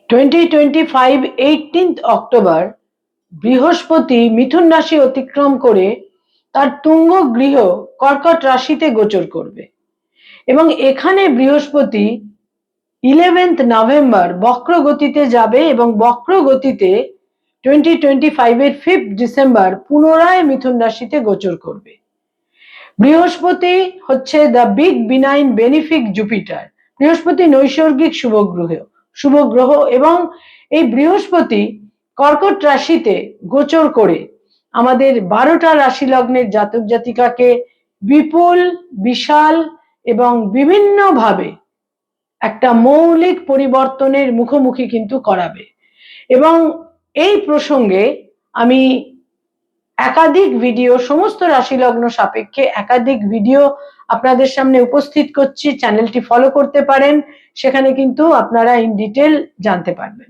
2025 18th October বৃহস্পতি মিথুন রাশি অতিক্রম করে তার তুঙ্গ গৃহ কর্কট রাশিতে গোচর করবে এবং এখানে বৃহস্পতি 11th নভেম্বর বক্র গতিতে যাবে এবং বক্র গতিতে 2025 এর 5th ডিসেম্বর পুনরায় মিথুন রাশিতে গোচর করবে। বৃহস্পতি হচ্ছে দ্য বিগ বিনাইন বেনিফিক জুপিটার। বৃহস্পতি নৈসর্গিক শুভ গ্রহ এবং এই বৃহস্পতি কর্কট রাশিতে গোচর করে আমাদের 12টা রাশি লগ্নের জাতক জাতিকাকে বিপুল বিশাল এবং বিভিন্নভাবে একটা মৌলিক পরিবর্তনের মুখোমুখি কিন্তু করাবে। এবং এই প্রসঙ্গে আমি একাধিক ভিডিও, সমস্ত রাশি লগ্ন সাপেক্ষে একাধিক ভিডিও আপনাদের সামনে উপস্থিত করছি। চ্যানেলটি ফলো করতে পারেন, সেখানে কিন্তু আপনারা ইন ডিটেল জানতে পারবেন।